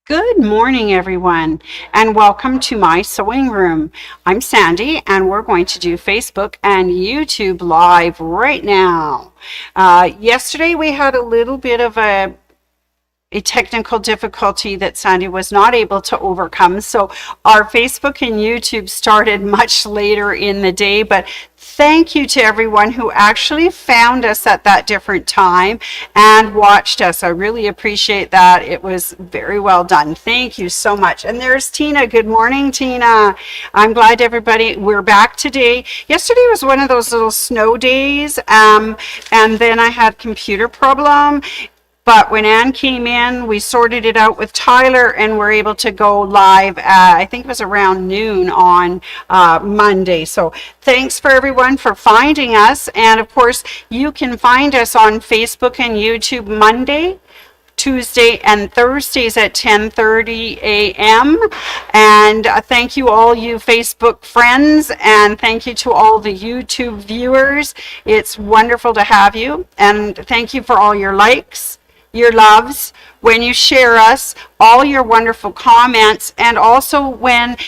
Good morning, everyone, and welcome to my sewing room. I'm Sandy, and we're going to do Facebook and YouTube live right now. Yesterday, we had a little bit of a technical difficulty that Sandy was not able to overcome. So our Facebook and YouTube started much later in the day, but thank you to everyone who actually found us at that different time and watched us. I really appreciate that. It was very well done. Thank you so much. And there's Tina. Good morning, Tina. I'm glad everybody, we're back today. Yesterday was one of those little snow days, and then I had computer problem. But when Anne came in, we sorted it out with Tyler and we're able to go live at, I think it was around noon on Monday. So thanks for everyone for finding us. And of course, you can find us on Facebook and YouTube Monday, Tuesday and Thursdays at 10:30 a.m. And thank you all you Facebook friends, and thank you to all the YouTube viewers. It's wonderful to have you, and thank you for all your likes, your loves, when you share us, all your wonderful comments, and also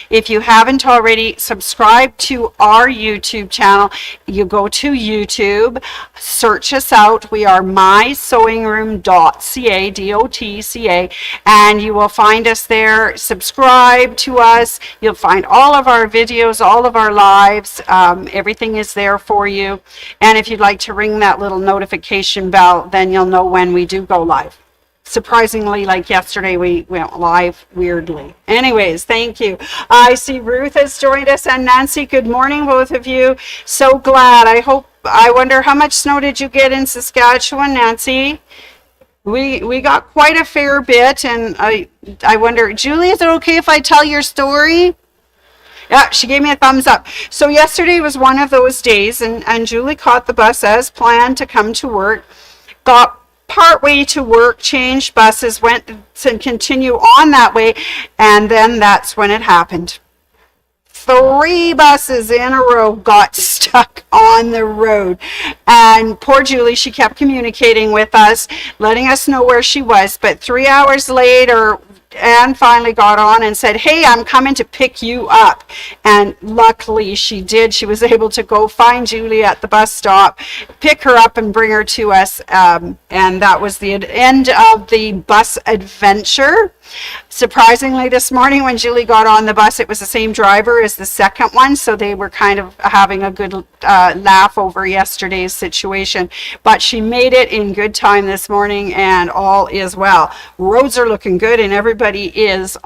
if you haven't already subscribed to our YouTube channel, you go to YouTube, search us out. We are mysewingroom.ca, D-O-T-C-A, and you will find us there. Subscribe to us. You'll find all of our videos, all of our lives. Everything is there for you. And if you'd like to ring that little notification bell, then you'll know when we do go live. Surprisingly, like yesterday, we went live weirdly. Anyways, thank you. I see Ruth has joined us, and Nancy. Good morning, both of you. So glad. I wonder how much snow did you get in Saskatchewan, Nancy? We got quite a fair bit, and I wonder, Julie, is it okay if I tell your story? Yeah, she gave me a thumbs up. So yesterday was one of those days, and Julie caught the bus as planned to come to work, got partway to work, changed buses, went to continue on that way, and then that's when it happened. 3 buses in a row got stuck on the road, and poor Julie, she kept communicating with us, letting us know where she was, but 3 hours later, Anne finally got on and said, "Hey, I'm coming to pick you up." And luckily she did. She was able to go find Julie at the bus stop, pick her up and bring her to us. And that was the end of the bus adventure. Surprisingly, this morning when Julie got on the bus, it was the same driver as the second one. So they were kind of having a good laugh over yesterday's situation. But she made it in good time this morning, and all is well. Roads are looking good, and everybody is,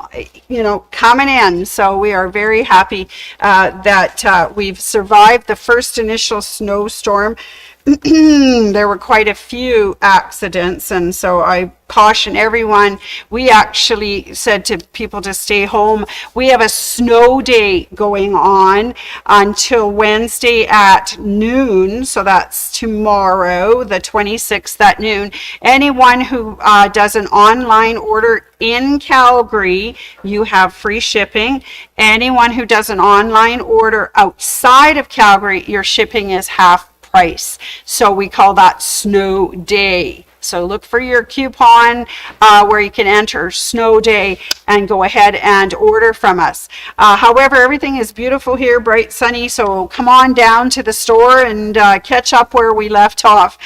coming in. So we are very happy that we've survived the first initial snowstorm. There were quite a few accidents, and so I caution everyone. We actually said to people to stay home. We have a snow day going on until Wednesday at noon, so that's tomorrow, the 26th at noon. Anyone who does an online order in Calgary, you have free shipping. Anyone who does an online order outside of Calgary, your shipping is half price. So we call that Snow Day. So look for your coupon where you can enter Snow Day and go ahead and order from us. However, everything is beautiful here, bright, sunny. So come on down to the store and catch up where we left off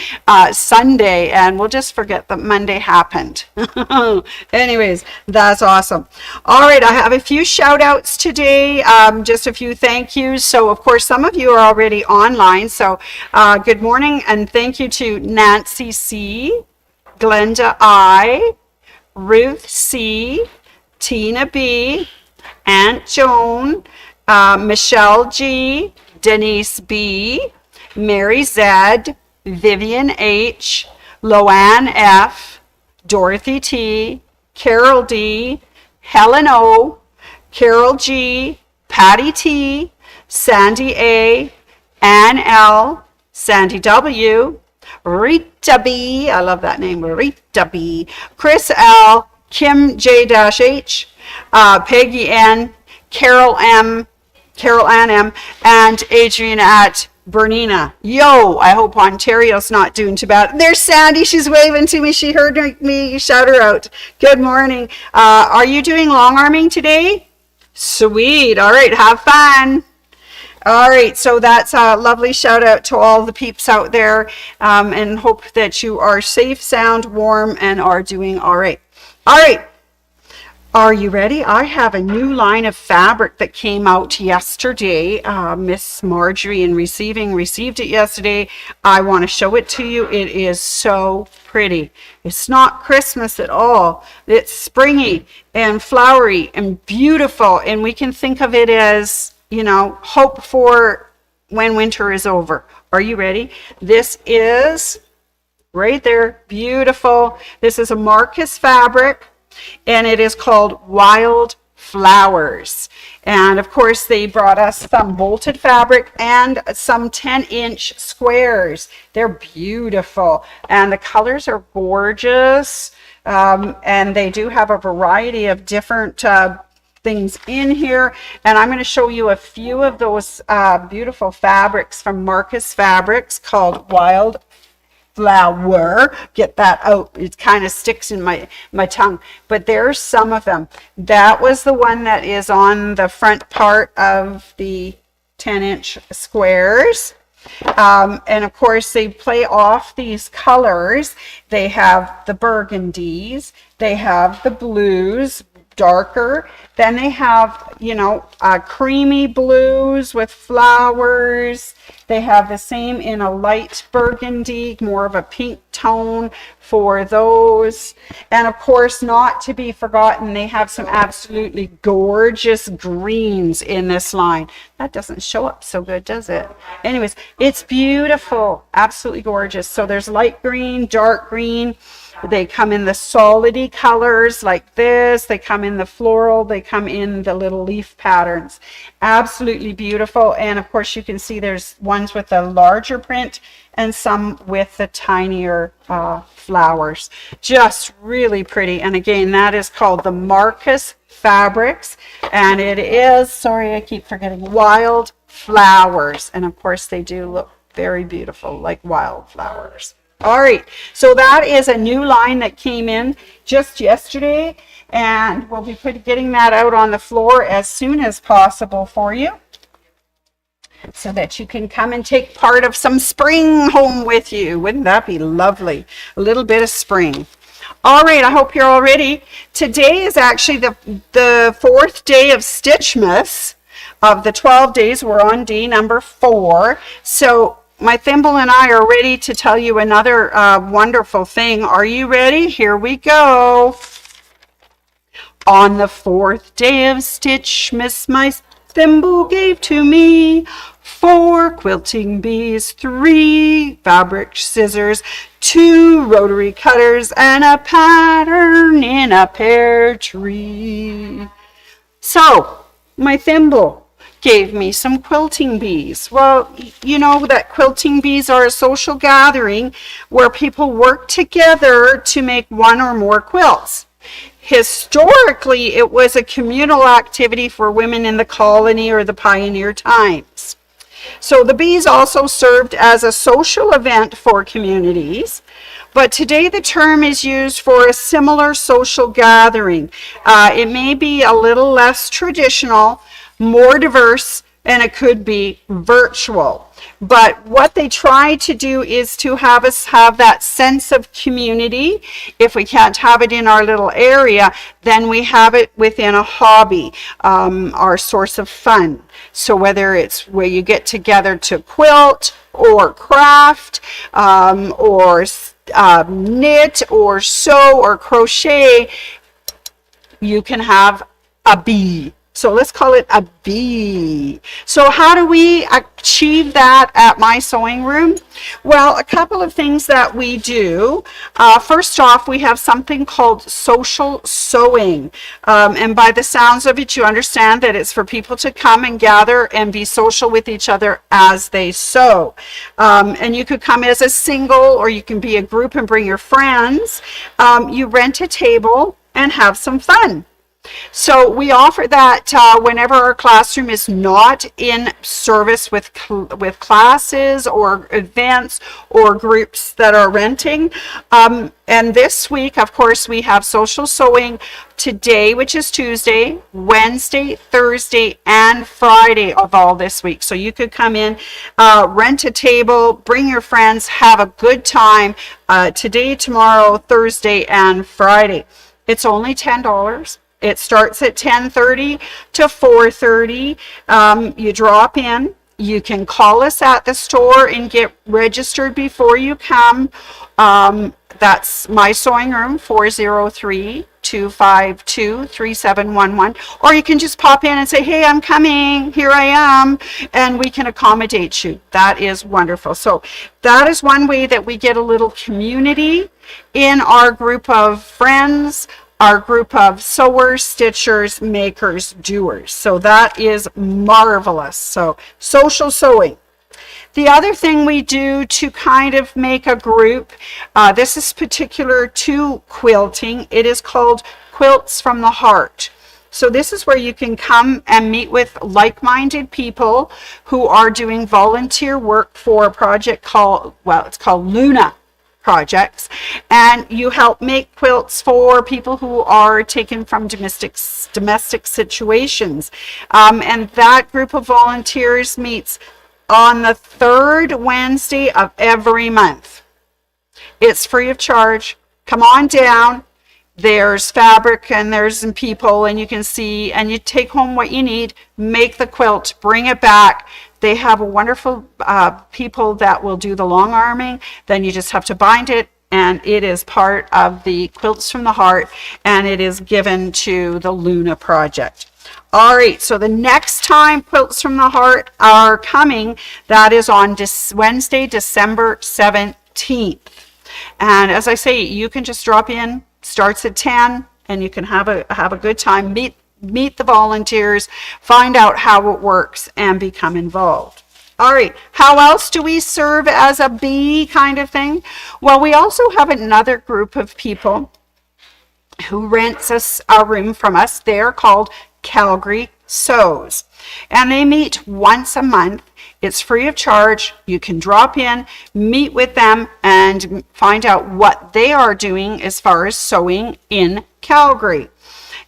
Sunday. And we'll just forget that Monday happened. Anyways, that's awesome. All right, I have a few shout outs today, just a few thank yous. So of course, some of you are already online. So good morning and thank you to Nancy C., Glenda I., Ruth C., Tina B., Aunt Joan, Michelle G., Denise B., Mary Z., Vivian H., Loanne F., Dorothy T., Carol D., Helen O., Carol G., Patty T., Sandy A., Ann L., Sandy W., Rita B., I love that name, Rita B., Chris L., Kim J-H, Peggy N., Carol M., Carol Ann M., and Adrian at Bernina, yo, I hope Ontario's not doing too bad. There's Sandy, she's waving to me. She heard me shout her out. Good morning. Are you doing long arming today? Sweet. All right, have fun. All right, so that's a lovely shout out to all the peeps out there, and hope that you are safe, sound, warm, and are doing all right. All right. Are you ready? I have a new line of fabric that came out yesterday. Miss Marjorie in received it yesterday. I want to show it to you. It is so pretty. It's not Christmas at all. It's springy and flowery and beautiful. And we can think of it as, you know, hope for when winter is over. Are you ready? This is right there. Beautiful. This is a Marcus fabric. And it is called Wild Flowers. And of course they brought us some bolted fabric and some 10-inch squares. They're beautiful and the colors are gorgeous, and they do have a variety of different things in here, and I'm going to show you a few of those beautiful fabrics from Marcus Fabrics called Wild Flower. Get that out, it kind of sticks in my tongue, but there's some of them. That was the one that is on the front part of the 10-inch squares, and of course they play off these colors. They have the burgundies, they have the blues, darker, then they have, you know, creamy blues with flowers. They have the same in a light burgundy, more of a pink tone for those. And of course, not to be forgotten, they have some absolutely gorgeous greens in this line. That doesn't show up so good, does it? Anyways, it's beautiful, absolutely gorgeous. So there's light green, dark green. They come in the solidy colors like this. They come in the floral. They come in the little leaf patterns. Absolutely beautiful. And of course you can see there's ones with a larger print and some with the tinier flowers. Just really pretty. And again, that is called the Marcus Fabrics. And it is, sorry, I keep forgetting, Wild Flowers. And of course they do look very beautiful like wildflowers. All right, so that is a new line that came in just yesterday, and we'll be getting that out on the floor as soon as possible for you so that you can come and take part of some spring home with you. Wouldn't that be lovely? A little bit of spring. All right, I hope you're all ready. Today is actually the fourth day of Stitchmas. Of the 12 days, we're on day number 4. So my thimble and I are ready to tell you another wonderful thing. Are you ready? Here we go. On the 4th day of Stitchmas, my thimble gave to me 4 quilting bees, 3 fabric scissors, 2 rotary cutters, and a pattern in a pear tree. So, my thimble gave me some quilting bees. Well, you know that quilting bees are a social gathering where people work together to make one or more quilts. Historically, it was a communal activity for women in the colony or the pioneer times. So the bees also served as a social event for communities, but today the term is used for a similar social gathering. It may be a little less traditional, more diverse, and it could be virtual. But what they try to do is to have us have that sense of community. If we can't have it in our little area, then we have it within a hobby, our source of fun. So whether it's where you get together to quilt or craft, or knit or sew or crochet, you can have a bee. So let's call it a bee. So how do we achieve that at my sewing room? Well, a couple of things that we do. First off, we have something called social sewing. And by the sounds of it, you understand that it's for people to come and gather and be social with each other as they sew. And you could come as a single, or you can be a group and bring your friends. You rent a table and have some fun. So we offer that whenever our classroom is not in service with classes or events or groups that are renting. And this week, of course, we have social sewing today, which is Tuesday, Wednesday, Thursday, and Friday of all this week. So you could come in, rent a table, bring your friends, have a good time today, tomorrow, Thursday, and Friday. It's only $10. It starts at 10:30 to 4:30. You drop in. You can call us at the store and get registered before you come. That's my sewing room, 403-252-3711. Or you can just pop in and say, hey, I'm coming. Here I am. And we can accommodate you. That is wonderful. So that is one way that we get a little community in our group of friends, our group of sewers, stitchers, makers, doers. So that is marvelous. So social sewing. The other thing we do to kind of make a group, this is particular to quilting. It is called Quilts from the Heart. So this is where you can come and meet with like-minded people who are doing volunteer work for a project called, well, it's called Luna projects, and you help make quilts for people who are taken from domestic situations. And that group of volunteers meets on the third Wednesday of every month. It's free of charge. Come on down. There's fabric and there's some people, and you can see, and you take home what you need, make the quilt, bring it back. They have a wonderful people that will do the long arming. Then you just have to bind it, and it is part of the Quilts from the Heart, and it is given to the Luna project. All right, so the next time Quilts from the Heart are coming, that is on Wednesday, December 17th. And as I say, you can just drop in, starts at 10, and you can have a good time, meet the volunteers, find out how it works, and become involved. All right, how else do we serve as a bee kind of thing? Well, we also have another group of people who rents a room from us. They're called Calgary Sews, and they meet once a month. It's free of charge. You can drop in, meet with them, and find out what they are doing as far as sewing in Calgary.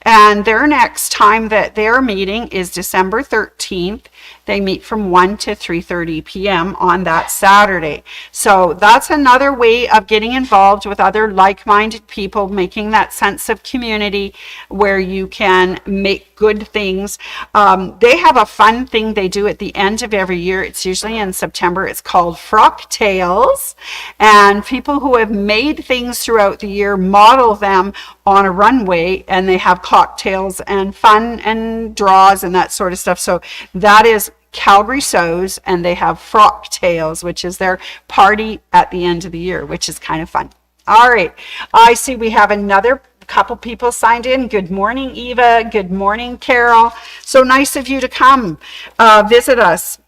And their next time that they're meeting is December 13th. They meet from 1 to 3:30 p.m. on that Saturday. So that's another way of getting involved with other like-minded people, making that sense of community where you can make good things. They have a fun thing they do at the end of every year. It's usually in September. It's called Frock Tales. And people who have made things throughout the year model them on a runway, and they have cocktails and fun and draws and that sort of stuff. So that is Calgary Sews, and they have Frock Tales, which is their party at the end of the year, which is kind of fun. All right, I see we have another couple people signed in. Good morning, Eva. Good morning, Carol. So nice of you to come visit us.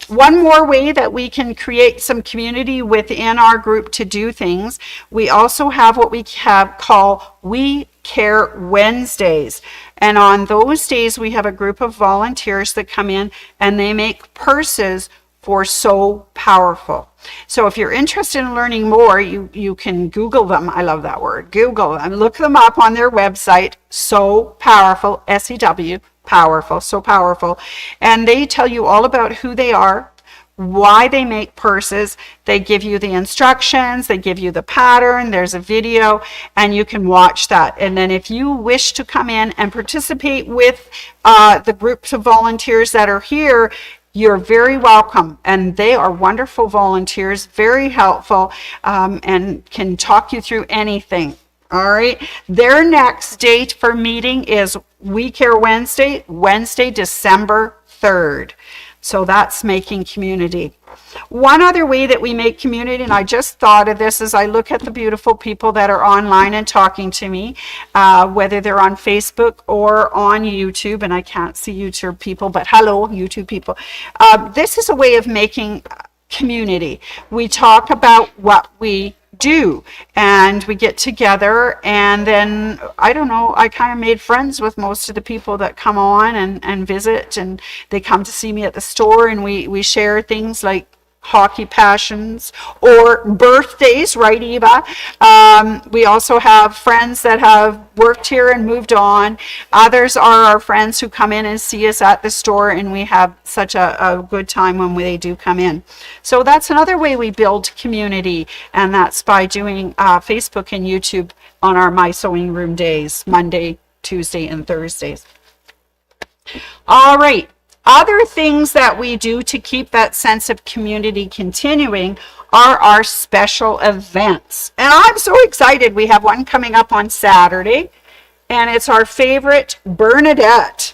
One more way that we can create some community within our group to do things, we also have what we call We Care Wednesdays. And on those days, we have a group of volunteers that come in and they make purses for So Powerful. So if you're interested in learning more, you can Google them. I love that word. Google them. Look them up on their website, So Powerful, S-E-W, Powerful, So Powerful. And they tell you all about who they are, why they make purses. They give you the instructions, they give you the pattern, there's a video, and you can watch that. And then if you wish to come in and participate with the groups of volunteers that are here, you're very welcome. And they are wonderful volunteers, very helpful, and can talk you through anything. All right. Their next date for meeting is We Care Wednesday, December 3rd. So that's making community. One other way that we make community, and I just thought of this as I look at the beautiful people that are online and talking to me, whether they're on Facebook or on YouTube, and I can't see YouTube people, but hello, YouTube people. This is a way of making community. We talk about what we do. And we get together, and then I don't know, I kind of made friends with most of the people that come on and visit, and they come to see me at the store, and we share things like hockey passions or birthdays, right, Eva? We also have friends that have worked here and moved on. Others are our friends who come in and see us at the store, and we have such a good time when they do come in. So that's another way we build community, and that's by doing Facebook and YouTube on our My Sewing Room days, Monday, Tuesday, and Thursdays. All right. Other things that we do to keep that sense of community continuing are our special events. And I'm so excited. We have one coming up on Saturday, and it's our favorite Bernadette.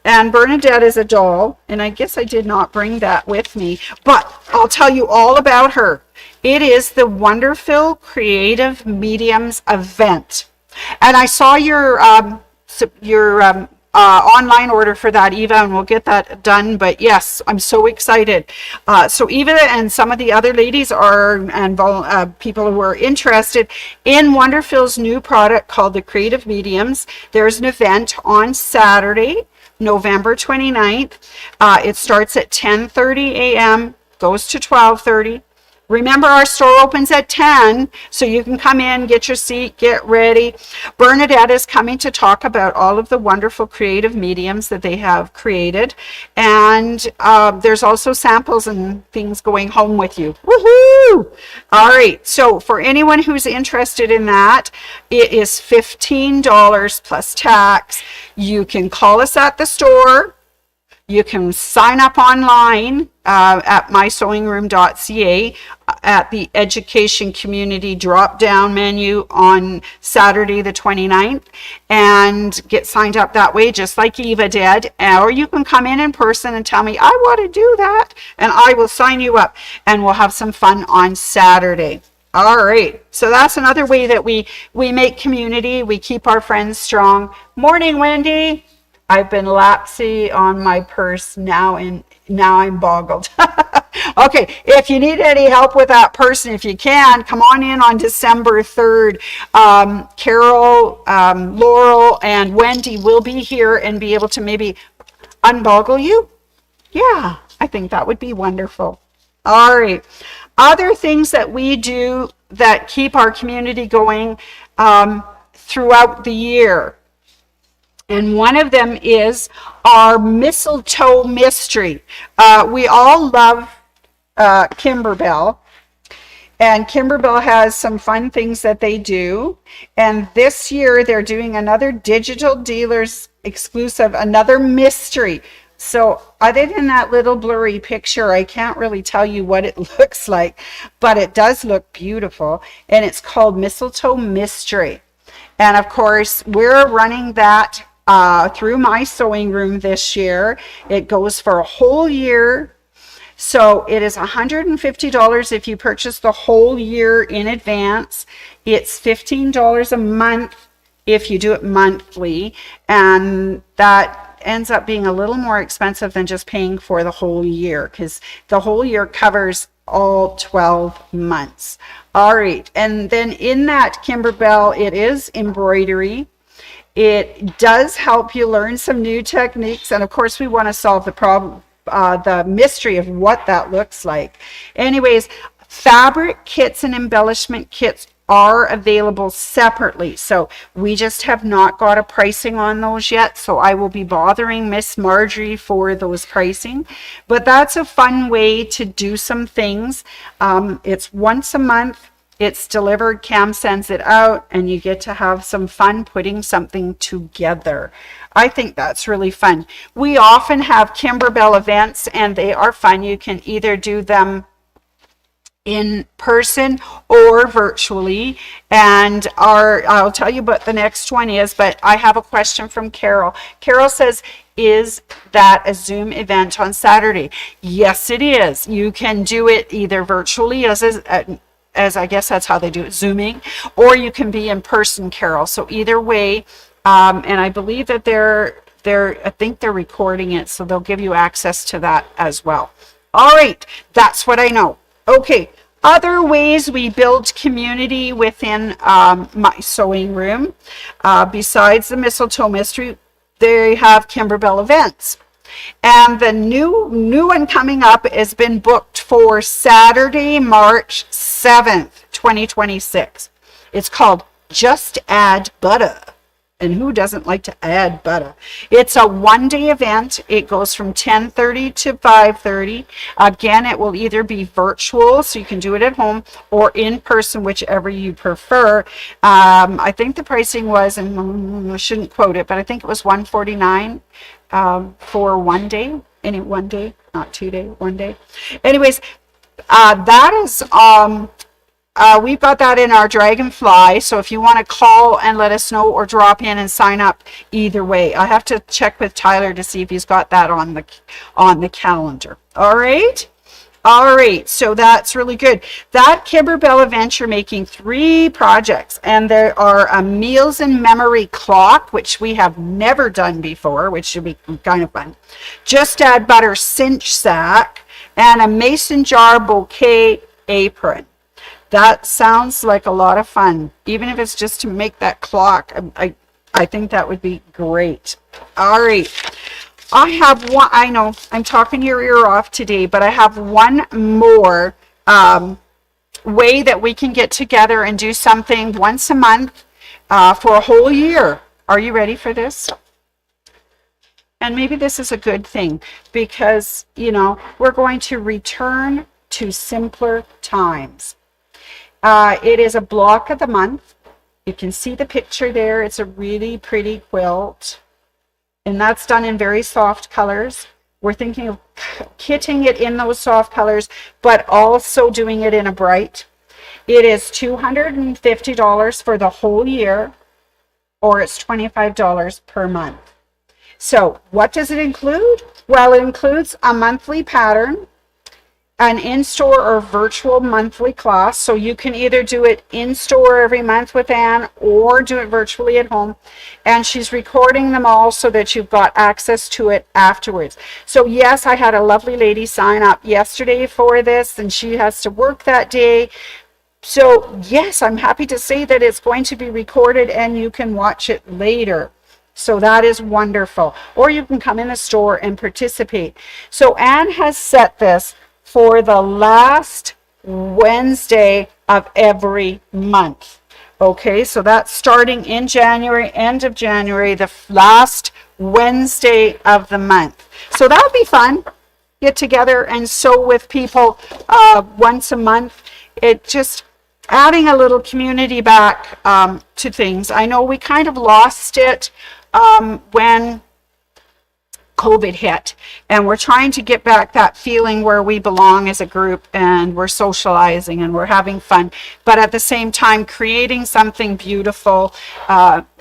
And Bernadette is a doll, and I guess I did not bring that with me, but I'll tell you all about her. It is the Wonderful Creative Mediums event. And I saw your online order for that, Eva, and we'll get that done. But yes, I'm so excited. So Eva and some of the other ladies and people who are interested in Wonderful's new product called the Creative Mediums. There's an event on Saturday, November 29th. It starts at 10:30 a.m., goes to 12:30. Remember, our store opens at 10, so you can come in, get your seat, get ready. Bernadette is coming to talk about all of the wonderful creative mediums that they have created. And there's also samples and things going home with you. Woohoo! All right, so for anyone who's interested in that, it is $15 plus tax. You can call us at the store. You can sign up online at mysewingroom.ca at the Education Community drop-down menu on Saturday the 29th and get signed up that way, just like Eva did. Or you can come in person and tell me, I want to do that, and I will sign you up, and we'll have some fun on Saturday. All right, so that's another way that we make community. We keep our friends strong. Morning, Wendy. I've been lapsy on my purse now, and now I'm boggled. Okay, if you need any help with that person, if you can, come on in on December 3rd. Carol, Laurel, and Wendy will be here and be able to maybe unboggle you. Yeah, I think that would be wonderful. All right. Other things that we do that keep our community going throughout the year. And one of them is our mistletoe mystery. We all love Kimberbell. And Kimberbell has some fun things that they do. And this year they're doing another Digital Dealers exclusive, another mystery. So other than that little blurry picture, I can't really tell you what it looks like, but it does look beautiful. And it's called Mistletoe Mystery. And of course, we're running that through My Sewing Room this year. It goes for a whole year. So it is $150 if you purchase the whole year in advance. It's $15 a month if you do it monthly. And that ends up being a little more expensive than just paying for the whole year, because the whole year covers all 12 months. All right. And then in that Kimberbell, it is embroidery. It does help you learn some new techniques. And of course, we want to solve the problem, the mystery of what that looks like. Anyways, fabric kits and embellishment kits are available separately. So we just have not got a pricing on those yet. So I will be bothering Miss Marjorie for those pricing. But that's a fun way to do some things. It's once a month. It's delivered, Cam sends it out, and you get to have some fun putting something together. I think that's really fun. We often have Kimberbell events, and they are fun. You can either do them in person or virtually. And I'll tell you what the next one is, but I have a question from Carol. Carol says, is that a Zoom event on Saturday? Yes, it is. You can do it either virtually as I guess that's how they do it, Zooming, or you can be in person, Carol. So either way, and I believe that I think they're recording it, so they'll give you access to that as well. All right, that's what I know. Okay, Other ways we build community within my sewing room, besides the Mistletoe Mystery, they have Kimberbell events. And the new one coming up has been booked for Saturday, March 7th, 2026. It's called Just Add Butter. And who doesn't like to add butter? It's a one-day event. It goes from 10:30 to 5:30. Again, it will either be virtual, so you can do it at home, or in person, whichever you prefer. I think the pricing was, and I shouldn't quote it, but I think it was $149 for one day. One day, not 2 day, one day. Anyways, that is we've got that in our Dragonfly, so if you want to call and let us know or drop in and sign up, either way. I have to check with Tyler to see if he's got that on the calendar. All right, so that's really good. That Kimberbell event, you're making 3 projects, and there are a meals in memory clock, which we have never done before, which should be kind of fun. Just Add Butter cinch sack, and a mason jar bouquet apron. That sounds like a lot of fun, even if it's just to make that clock. I think that would be great. All right. I have one, I know I'm talking your ear off today, but I have one more way that we can get together and do something once a month for a whole year. Are you ready for this? And maybe this is a good thing because, we're going to return to simpler times. It is a block of the month. You can see the picture there. It's a really pretty quilt. And that's done in very soft colors. We're thinking of kitting it in those soft colors, but also doing it in a bright. It is $250 for the whole year, or it's $25 per month. So what does it include? Well, it includes a monthly pattern, an in-store or virtual monthly class. So you can either do it in-store every month with Anne or do it virtually at home. And she's recording them all so that you've got access to it afterwards. So yes, I had a lovely lady sign up yesterday for this, and she has to work that day. So yes, I'm happy to say that it's going to be recorded and you can watch it later. So that is wonderful. Or you can come in the store and participate. So Anne has set this for the last Wednesday of every month. Okay, so that's starting in January, end of January, the last Wednesday of the month. So that'll be fun. Get together and sew with people once a month. It just adding a little community back to things. I know we kind of lost it when COVID hit, and we're trying to get back that feeling where we belong as a group and we're socializing and we're having fun, but at the same time creating something beautiful,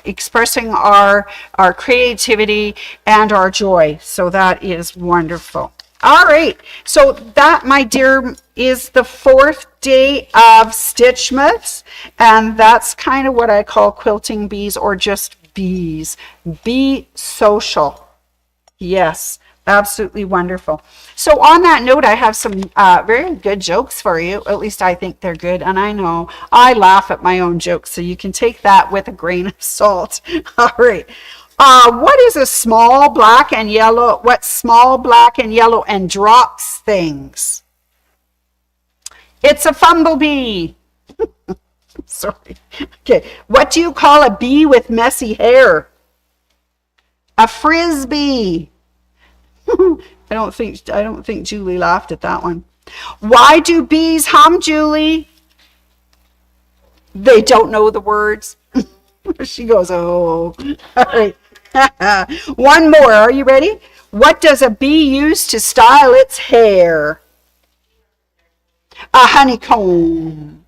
expressing our creativity and our joy. So that is wonderful. All right, so that, my dear, is the 4th day of Stitchmas, and that's kind of what I call quilting bees, or just bees. Be social. Yes, absolutely wonderful. So on that note, I have some very good jokes for you. At least I think they're good. And I know I laugh at my own jokes, so you can take that with a grain of salt. All right. What is a small black and yellow? What's small black and yellow and drops things? It's a fumblebee. Sorry. Okay. What do you call a bee with messy hair? A frisbee. I don't think Julie laughed at that one. Why do bees hum, Julie? They don't know the words. She goes, oh. All right. One more. Are you ready? What does a bee use to style its hair? A honeycomb.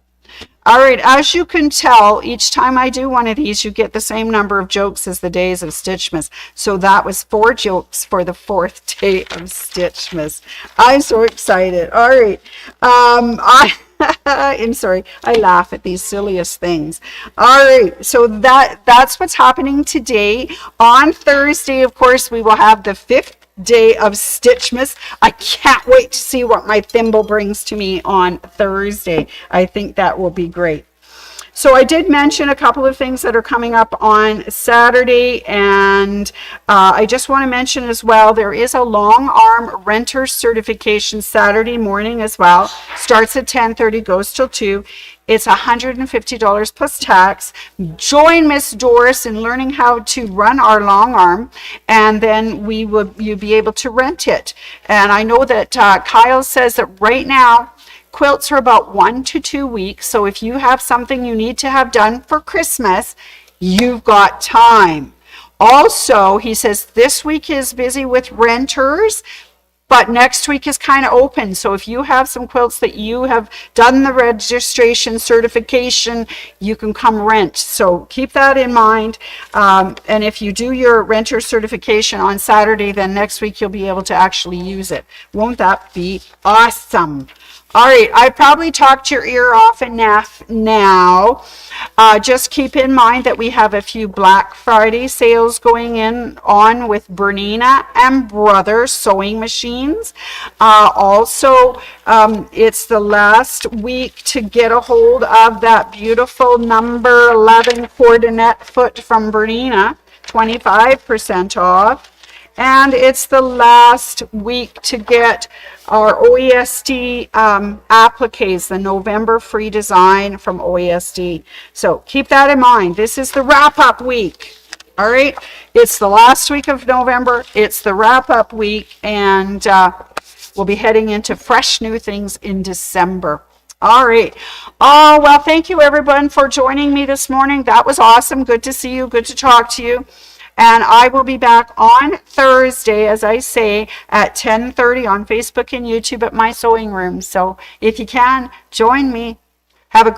All right, as you can tell, each time I do one of these, you get the same number of jokes as the days of Stitchmas. So that was 4 jokes for the 4th day of Stitchmas. I'm so excited. All right. I'm sorry. I laugh at these silliest things. All right. So that's what's happening today. On Thursday, of course, we will have the 5th day of Stitchmas. I can't wait to see what my thimble brings to me on Thursday. I think that will be great. So I did mention a couple of things that are coming up on Saturday, and I just want to mention as well, there is a long arm renter certification Saturday morning as well. Starts at 10:30, goes till 2. It's $150 plus tax. Join Miss Doris in learning how to run our long arm, and then you'll be able to rent it. And I know that Kyle says that right now, quilts are about 1 to 2 weeks. So if you have something you need to have done for Christmas, you've got time. Also, he says this week is busy with renters, but next week is kind of open. So if you have some quilts that you have done the registration certification, you can come rent. So keep that in mind. And if you do your renter certification on Saturday, then next week you'll be able to actually use it. Won't that be awesome? All right, I probably talked your ear off enough now. Just keep in mind that we have a few Black Friday sales going on with Bernina and Brothers sewing machines. Also, it's the last week to get a hold of that beautiful number 11 coordinate foot from Bernina, 25% off. And it's the last week to get our OESD appliques, the November free design from OESD. So keep that in mind. This is the wrap-up week. All right, it's the last week of November. It's the wrap-up week, and we'll be heading into fresh new things in December. All right. Oh, well, thank you, everyone, for joining me this morning. That was awesome. Good to see you. Good to talk to you. And I will be back on Thursday, as I say, at 10:30 on Facebook and YouTube at My Sewing Room. So if you can, join me. Have a